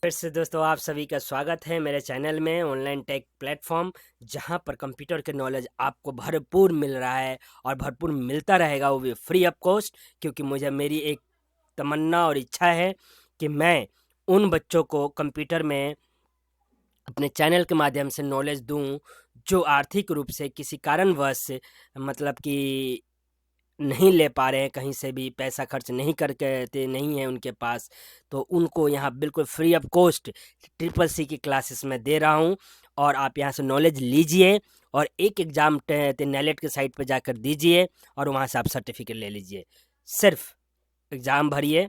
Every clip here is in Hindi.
फिर से दोस्तों आप सभी का स्वागत है मेरे चैनल में ऑनलाइन टेक प्लेटफॉर्म, जहां पर कंप्यूटर के नॉलेज आपको भरपूर मिल रहा है और भरपूर मिलता रहेगा, वो भी फ्री ऑफ कॉस्ट। क्योंकि मुझे मेरी एक तमन्ना और इच्छा है कि मैं उन बच्चों को कंप्यूटर में अपने चैनल के माध्यम से नॉलेज दूं जो आर्थिक रूप से किसी कारणवश मतलब कि नहीं ले पा रहे हैं, कहीं से भी पैसा खर्च नहीं करके नहीं है उनके पास। तो उनको यहाँ बिल्कुल free of cost triple C की क्लासेस में दे रहा हूँ और आप यहाँ से नॉलेज लीजिए और एक एग्ज़ाम नेलेट के साइट पर जाकर दीजिए और वहाँ से आप सर्टिफिकेट ले लीजिए। सिर्फ एग्ज़ाम भरिए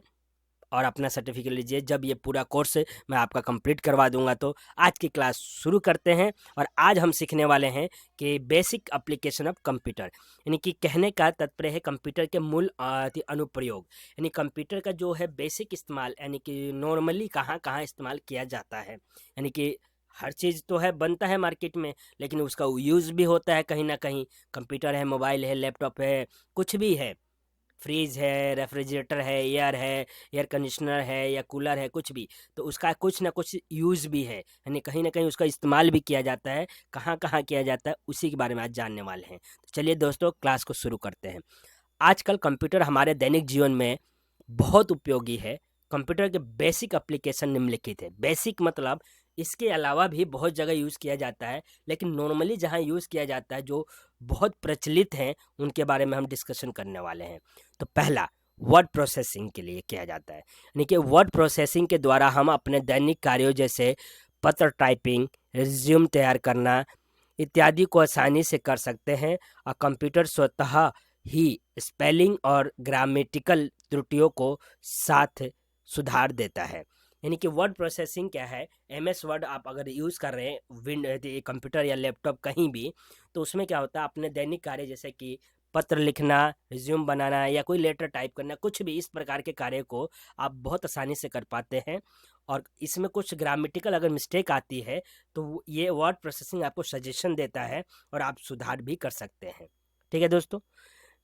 और अपना सर्टिफिकेट लीजिए। जब ये पूरा कोर्स मैं आपका कंप्लीट करवा दूंगा तो आज की क्लास शुरू करते हैं। और आज हम सीखने वाले हैं कि बेसिक एप्लीकेशन ऑफ कंप्यूटर, यानी कि कहने का तात्पर्य है कंप्यूटर के मूल अनुप्रयोग, यानी कंप्यूटर का जो है बेसिक इस्तेमाल, यानी कि नॉर्मली कहाँ कहाँ इस्तेमाल किया जाता है। यानी कि हर चीज़ तो है बनता है मार्केट में, लेकिन उसका यूज़ भी होता है कहीं ना कहीं। कंप्यूटर है, मोबाइल है, लैपटॉप है, कुछ भी है, फ्रिज है, रेफ्रिजरेटर है, एयर कंडीशनर है या कूलर है, कुछ भी, तो उसका कुछ ना कुछ यूज़ भी है, यानी कहीं ना कहीं उसका इस्तेमाल भी किया जाता है। कहाँ कहाँ किया जाता है उसी के बारे में आज जानने वाले हैं। तो चलिए दोस्तों क्लास को शुरू करते हैं। आजकल कंप्यूटर हमारे दैनिक जीवन में बहुत उपयोगी है। कंप्यूटर के बेसिक एप्लीकेशन निम्नलिखित है। बेसिक मतलब इसके अलावा भी बहुत जगह यूज़ किया जाता है, लेकिन नॉर्मली जहाँ यूज़ किया जाता है, जो बहुत प्रचलित हैं, उनके बारे में हम डिस्कशन करने वाले हैं। तो पहला, वर्ड प्रोसेसिंग के लिए किया जाता है, यानी कि वर्ड प्रोसेसिंग के द्वारा हम अपने दैनिक कार्यों जैसे पत्र टाइपिंग, रिज्यूम तैयार करना इत्यादि को आसानी से कर सकते हैं। और कंप्यूटर स्वतः ही स्पेलिंग और ग्रामेटिकल त्रुटियों को साथ सुधार देता है। यानी कि वर्ड प्रोसेसिंग क्या है, एमएस वर्ड आप अगर यूज़ कर रहे हैं कंप्यूटर या लैपटॉप कहीं भी, तो उसमें क्या होता है, अपने दैनिक कार्य जैसे कि पत्र लिखना, रिज्यूम बनाना या कोई लेटर टाइप करना, कुछ भी इस प्रकार के कार्य को आप बहुत आसानी से कर पाते हैं। और इसमें कुछ ग्रामेटिकल अगर मिस्टेक आती है तो ये वर्ड प्रोसेसिंग आपको सजेशन देता है और आप सुधार भी कर सकते हैं। ठीक है दोस्तों।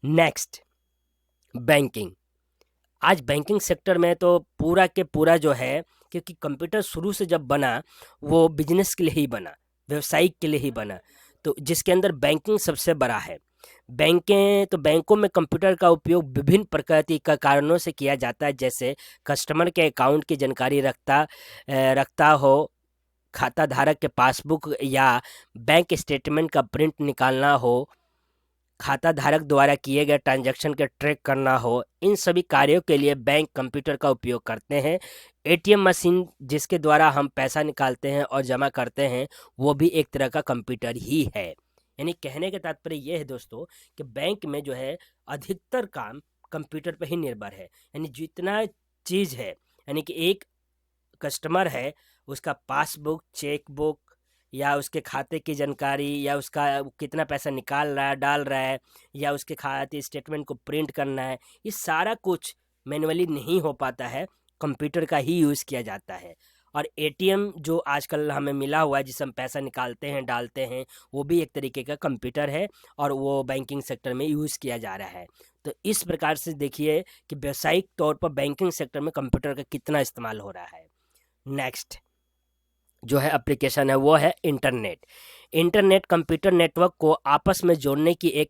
Next, banking. आज बैंकिंग सेक्टर में तो पूरा के पूरा जो है, क्योंकि कंप्यूटर शुरू से जब बना वो बिजनेस के लिए ही बना, व्यवसायिक के लिए ही बना, तो जिसके अंदर बैंकिंग सबसे बड़ा है। बैंकों में कंप्यूटर का उपयोग विभिन्न प्रकार का कारणों से किया जाता है, जैसे कस्टमर के अकाउंट की जानकारी रखता हो, खाता धारक के पासबुक या बैंक स्टेटमेंट का प्रिंट निकालना हो, खाता धारक द्वारा किए गए ट्रांजैक्शन के ट्रैक करना हो, इन सभी कार्यों के लिए बैंक कंप्यूटर का उपयोग करते हैं। एटीएम मशीन जिसके द्वारा हम पैसा निकालते हैं और जमा करते हैं, वो भी एक तरह का कंप्यूटर ही है। यानी कहने का तात्पर्य ये है दोस्तों कि बैंक में जो है अधिकतर काम कंप्यूटर पर ही निर्भर है। यानी जितना चीज़ है, यानी कि एक कस्टमर है, उसका पासबुक, चेकबुक या उसके खाते की जानकारी या उसका कितना पैसा निकाल रहा है, डाल रहा है, या उसके खाते स्टेटमेंट को प्रिंट करना है, ये सारा कुछ मैनुअली नहीं हो पाता है, कंप्यूटर का ही यूज़ किया जाता है। और एटीएम जो आजकल हमें मिला हुआ है, जिससे हम पैसा निकालते हैं, डालते हैं, वो भी एक तरीके का कंप्यूटर है और वो बैंकिंग सेक्टर में यूज़ किया जा रहा है। तो इस प्रकार से देखिए कि व्यावसायिक तौर पर बैंकिंग सेक्टर में कंप्यूटर का कितना इस्तेमाल हो रहा है। नेक्स्ट जो है एप्लीकेशन है वो है इंटरनेट। इंटरनेट कंप्यूटर नेटवर्क को आपस में जोड़ने की एक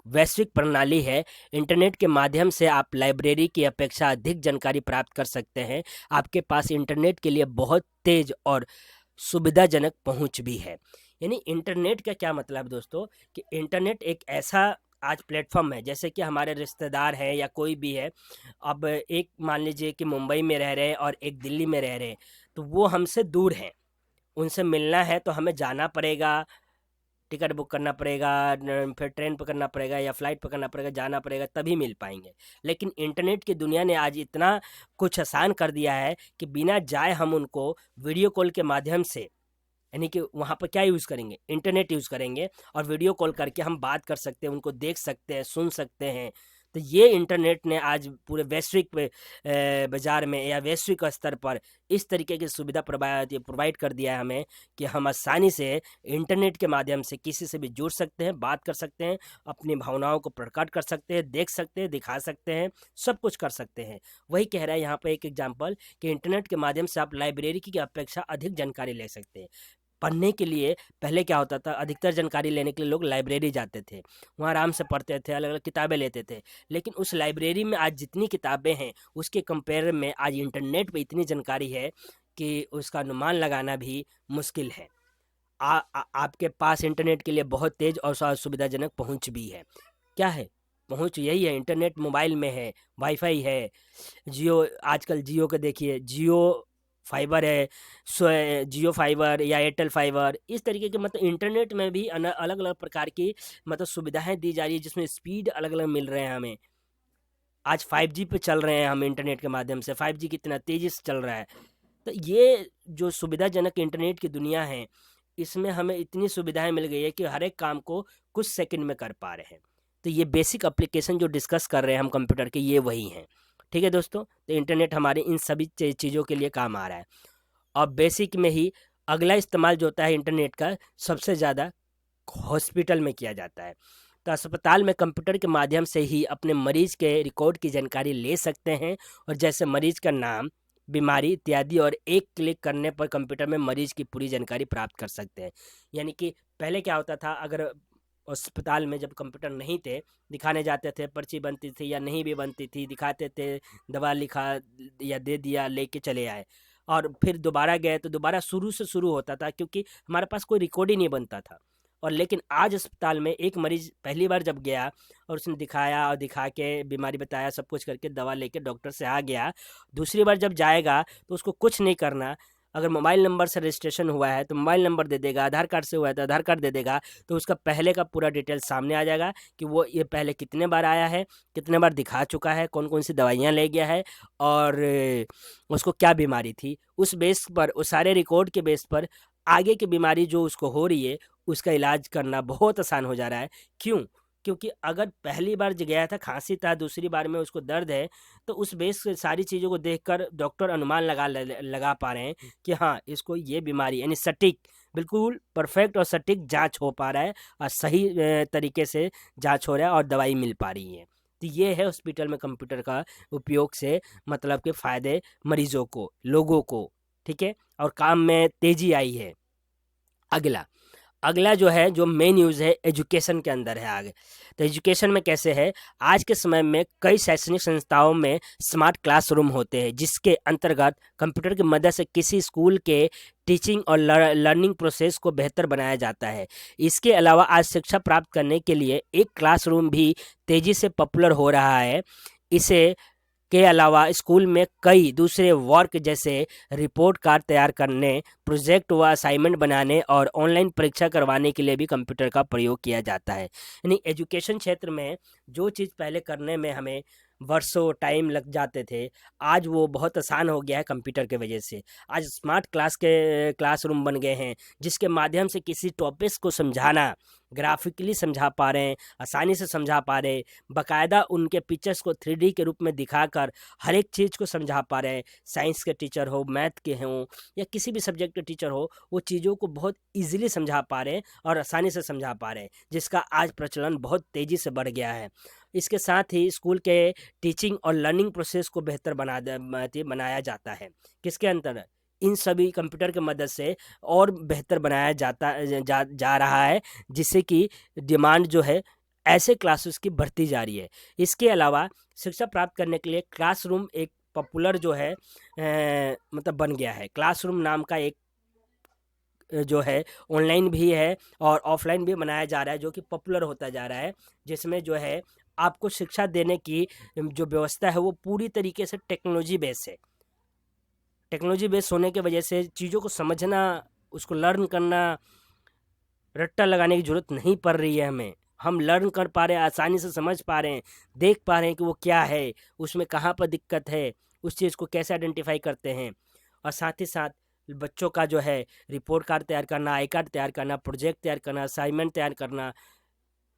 वैश्विक प्रणाली है। इंटरनेट के माध्यम से आप लाइब्रेरी की अपेक्षा अधिक जानकारी प्राप्त कर सकते हैं। आपके पास इंटरनेट के लिए बहुत तेज और सुविधाजनक पहुंच भी है। यानी इंटरनेट का क्या मतलब दोस्तों, कि इंटरनेट एक ऐसा आज प्लेटफॉर्म है, जैसे कि हमारे रिश्तेदार हैं या कोई भी है। अब एक मान लीजिए कि मुंबई में रह रहे हैं और एक दिल्ली में रह रहे हैं, तो वो हमसे दूर हैं, उनसे मिलना है तो हमें जाना पड़ेगा, टिकट बुक करना पड़ेगा, फिर ट्रेन पकड़ना पड़ेगा या फ्लाइट पकड़ना पड़ेगा, जाना पड़ेगा, तभी मिल पाएंगे। लेकिन इंटरनेट की दुनिया ने आज इतना कुछ आसान कर दिया है कि बिना जाए हम उनको वीडियो कॉल के माध्यम से, यानी कि वहाँ पर क्या यूज़ करेंगे, इंटरनेट यूज़ करेंगे और वीडियो कॉल करके हम बात कर सकते हैं, उनको देख सकते हैं, सुन सकते हैं। तो ये इंटरनेट ने आज पूरे वैश्विक बाज़ार में या वैश्विक स्तर पर इस तरीके की सुविधा प्रोवाइड कर दिया है हमें कि हम आसानी से इंटरनेट के माध्यम से किसी से भी जुड़ सकते हैं, बात कर सकते हैं, अपनी भावनाओं को प्रकट कर सकते हैं, देख सकते हैं, दिखा सकते हैं, सब कुछ कर सकते हैं। वही कह रहा है यहाँ पर एक एग्जाम्पल कि इंटरनेट के माध्यम से आप लाइब्रेरी की अपेक्षा अधिक जानकारी ले सकते हैं। पढ़ने के लिए पहले क्या होता था, अधिकतर जानकारी लेने के लिए लोग लाइब्रेरी जाते थे, वहाँ आराम से पढ़ते थे, अलग अलग किताबें लेते थे। लेकिन उस लाइब्रेरी में आज जितनी किताबें हैं उसके कंपेयर में आज इंटरनेट पे इतनी जानकारी है कि उसका अनुमान लगाना भी मुश्किल है। आपके पास इंटरनेट के लिए बहुत तेज़ और सुविधाजनक पहुँच भी है। क्या है पहुँच? यही है, इंटरनेट मोबाइल में है, वाईफाई है, जियो, आजकल जियो का देखिए, जियो फाइबर है, जियो फाइबर या एयरटेल फाइबर, इस तरीके के मतलब इंटरनेट में भी अलग अलग प्रकार की मतलब सुविधाएं दी जा रही है जिसमें स्पीड अलग अलग मिल रहे हैं हमें। आज 5G पे चल रहे हैं हम इंटरनेट के माध्यम से, 5G कितना तेज़ी से चल रहा है। तो ये जो सुविधाजनक इंटरनेट की दुनिया है, इसमें हमें इतनी सुविधाएं मिल गई है कि हर एक काम को कुछ सेकंड में कर पा रहे हैं। तो ये बेसिक एप्लीकेशन जो डिस्कस कर रहे हैं हम कंप्यूटर के, ये वही हैं। ठीक है दोस्तों, तो इंटरनेट हमारे इन सभी चीज़ों के लिए काम आ रहा है। और बेसिक में ही अगला इस्तेमाल जो होता है इंटरनेट का, सबसे ज़्यादा हॉस्पिटल में किया जाता है। तो अस्पताल में कंप्यूटर के माध्यम से ही अपने मरीज के रिकॉर्ड की जानकारी ले सकते हैं, और जैसे मरीज का नाम, बीमारी इत्यादि, और एक क्लिक करने पर कंप्यूटर में मरीज की पूरी जानकारी प्राप्त कर सकते हैं। यानी कि पहले क्या होता था, अगर अस्पताल में जब कंप्यूटर नहीं थे, दिखाने जाते थे, पर्ची बनती थी या नहीं भी बनती थी, दिखाते थे, दवा लिखा या दे दिया, लेके चले आए, और फिर दोबारा गए तो दोबारा शुरू से शुरू होता था, क्योंकि हमारे पास कोई रिकॉर्ड ही नहीं बनता था। और लेकिन आज अस्पताल में एक मरीज पहली बार जब गया और उसने दिखाया और दिखा के बीमारी बताया, सब कुछ करके दवा लेके डॉक्टर से आ गया, दूसरी बार जब जाएगा तो उसको कुछ नहीं करना। अगर मोबाइल नंबर से रजिस्ट्रेशन हुआ है तो मोबाइल नंबर दे देगा, आधार कार्ड से हुआ है तो आधार कार्ड दे देगा, तो उसका पहले का पूरा डिटेल सामने आ जाएगा कि वो ये पहले कितने बार आया है, कितने बार दिखा चुका है, कौन कौन सी दवाइयाँ ले गया है, और उसको क्या बीमारी थी। उस बेस पर, उस सारे रिकॉर्ड के बेस पर आगे की बीमारी जो उसको हो रही है उसका इलाज करना बहुत आसान हो जा रहा है। क्यों? क्योंकि अगर पहली बार गया था, खांसी था, दूसरी बार में उसको दर्द है, तो उस बेस से सारी चीज़ों को देखकर डॉक्टर अनुमान लगा पा रहे हैं कि हाँ, इसको ये बीमारी, यानी सटीक, बिल्कुल परफेक्ट और सटीक जांच हो पा रहा है, और सही तरीके से जांच हो रहा है और दवाई मिल पा रही है। तो ये है हॉस्पिटल में कंप्यूटर का उपयोग से मतलब के फ़ायदे मरीजों को, लोगों को। ठीक है, और काम में तेज़ी आई है। अगला अगला जो है, जो मेन न्यूज़ है, एजुकेशन के अंदर है आगे। तो एजुकेशन में कैसे है, आज के समय में कई शैक्षणिक संस्थाओं में स्मार्ट क्लासरूम होते हैं, जिसके अंतर्गत कंप्यूटर की मदद से किसी स्कूल के टीचिंग और लर्निंग प्रोसेस को बेहतर बनाया जाता है। इसके अलावा आज शिक्षा प्राप्त करने के लिए एक क्लासरूम भी तेज़ी से पॉपुलर हो रहा है। इसे के अलावा स्कूल में कई दूसरे वर्क जैसे रिपोर्ट कार्ड तैयार करने, प्रोजेक्ट व असाइनमेंट बनाने और ऑनलाइन परीक्षा करवाने के लिए भी कंप्यूटर का प्रयोग किया जाता है। यानी एजुकेशन क्षेत्र में जो चीज़ पहले करने में हमें वर्षों टाइम लग जाते थे, आज वो बहुत आसान हो गया है कंप्यूटर के वजह से। आज स्मार्ट क्लासरूम बन गए हैं, जिसके माध्यम से किसी टॉपिक्स को समझाना, ग्राफिकली समझा पा रहे हैं, आसानी से समझा पा रहे हैं, बाकायदा उनके पिक्चर्स को 3D के रूप में दिखाकर हर एक चीज़ को समझा पा रहे हैं। साइंस के टीचर हो, मैथ के हों, या किसी भी सब्जेक्ट के टीचर हो, वो चीज़ों को बहुत ईजिली समझा पा रहे हैं और आसानी से समझा पा रहे हैं, जिसका आज प्रचलन बहुत तेज़ी से बढ़ गया है। इसके साथ ही स्कूल के टीचिंग और लर्निंग प्रोसेस को बेहतर बनाया जाता है। किसके अंदर? इन सभी कंप्यूटर की मदद से और बेहतर बनाया जा रहा है, जिससे कि डिमांड जो है ऐसे क्लासेस की बढ़ती जा रही है। इसके अलावा शिक्षा प्राप्त करने के लिए क्लासरूम एक पॉपुलर जो है मतलब बन गया है। क्लासरूम नाम का एक जो है ऑनलाइन भी है और ऑफलाइन भी बनाया जा रहा है, जो कि पॉपुलर होता जा रहा है, जिसमें जो है आपको शिक्षा देने की जो व्यवस्था है वो पूरी तरीके से टेक्नोलॉजी बेस है। टेक्नोलॉजी बेस होने की वजह से चीज़ों को समझना, उसको लर्न करना, रट्टा लगाने की ज़रूरत नहीं पड़ रही है हमें। हम लर्न कर पा रहे हैं, आसानी से समझ पा रहे हैं, देख पा रहे हैं कि वो क्या है, उसमें कहाँ पर दिक्कत है, उस चीज़ को कैसे आइडेंटिफाई करते हैं। और साथ ही साथ बच्चों का जो है रिपोर्ट कार्ड तैयार करना, आई कार्ड तैयार करना, प्रोजेक्ट तैयार करना, असाइनमेंट तैयार करना,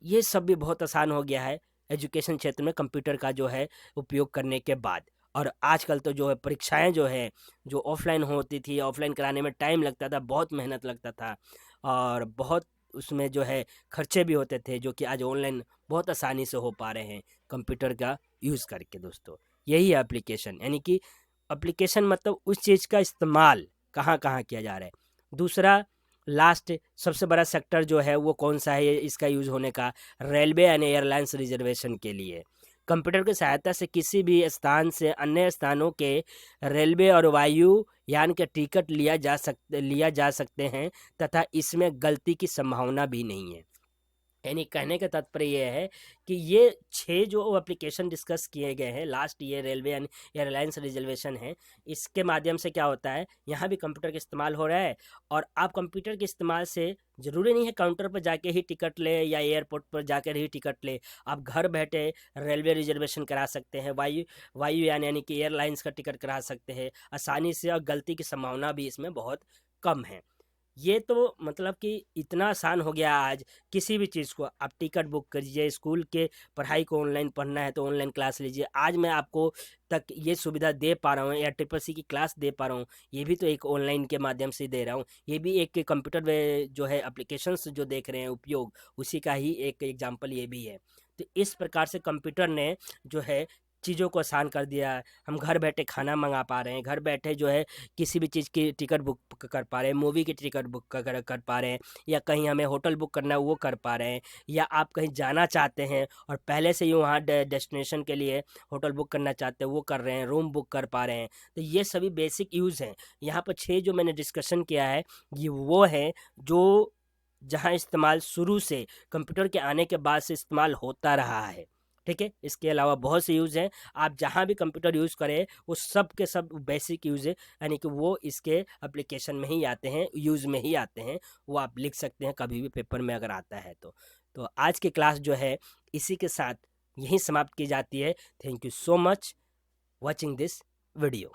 ये सब भी बहुत आसान हो गया है। एजुकेशन क्षेत्र में कंप्यूटर का जो है उपयोग करने के बाद। और आजकल तो जो है परीक्षाएं जो है जो ऑफलाइन होती थी, ऑफलाइन कराने में टाइम लगता था, बहुत मेहनत लगता था और बहुत उसमें जो है खर्चे भी होते थे, जो कि आज ऑनलाइन बहुत आसानी से हो पा रहे हैं कंप्यूटर का यूज़ करके। दोस्तों यही है एप्लीकेशन, यानी कि एप्लीकेशन मतलब उस चीज़ का इस्तेमाल कहाँ कहाँ किया जा रहा है। दूसरा लास्ट सबसे बड़ा सेक्टर जो है वो कौन सा है इसका यूज़ होने का, रेलवे एंड एयरलाइंस रिजर्वेशन के लिए। कंप्यूटर की सहायता से किसी भी स्थान से अन्य स्थानों के रेलवे और वायुयान के टिकट लिया जा सकते हैं तथा इसमें गलती की संभावना भी नहीं है। यानी कहने का तात्पर्य ये है कि ये 6 जो एप्लीकेशन डिस्कस किए गए हैं लास्ट, ये रेलवे एंड एयरलाइंस रिजर्वेशन है, इसके माध्यम से क्या होता है, यहाँ भी कंप्यूटर का इस्तेमाल हो रहा है। और आप कंप्यूटर के इस्तेमाल से ज़रूरी नहीं है काउंटर पर जाके ही टिकट ले या एयरपोर्ट पर जाकर ही टिकट ले, आप घर बैठे रेलवे रिजर्वेशन करा सकते हैं, वायुयान यानी कि एयरलाइंस का टिकट करा सकते हैं आसानी से, और गलती की संभावना भी इसमें बहुत कम है। ये तो मतलब कि इतना आसान हो गया आज, किसी भी चीज़ को आप टिकट बुक करिए, स्कूल के पढ़ाई को ऑनलाइन पढ़ना है तो ऑनलाइन क्लास लीजिए। आज मैं आपको तक ये सुविधा दे पा रहा हूँ या ट्रिपल सी की क्लास दे पा रहा हूँ, ये भी तो एक ऑनलाइन के माध्यम से दे रहा हूँ। ये भी एक कंप्यूटर में जो है एप्लीकेशंस जो देख रहे हैं उपयोग, उसी का ही एक एग्जाम्पल ये भी है। तो इस प्रकार से कंप्यूटर ने जो है चीज़ों को आसान कर दिया है। हम घर बैठे खाना मंगा पा रहे हैं, घर बैठे जो है किसी भी चीज़ की टिकट बुक कर पा रहे हैं, मूवी की टिकट बुक कर पा रहे हैं, या कहीं हमें होटल बुक करना है वो कर पा रहे हैं, या आप कहीं जाना चाहते हैं और पहले से ही वहाँ डेस्टिनेशन के लिए होटल बुक करना चाहते हैं वो कर रहे हैं, रूम बुक कर पा रहे हैं। तो ये सभी बेसिक यूज़ हैं। यहाँ पर 6 जो मैंने डिस्कशन किया है ये वो है जो जहाँ इस्तेमाल शुरू से कंप्यूटर के आने के बाद से इस्तेमाल होता रहा है। ठीक है, इसके अलावा बहुत से यूज़ हैं, आप जहाँ भी कंप्यूटर यूज़ करें वो सब के सब बेसिक यूज़ है, यानी कि वो इसके एप्लीकेशन में ही आते हैं, यूज़ में ही आते हैं। वो आप लिख सकते हैं कभी भी पेपर में अगर आता है तो आज की क्लास जो है इसी के साथ यहीं समाप्त की जाती है। Thank you so much watching this video.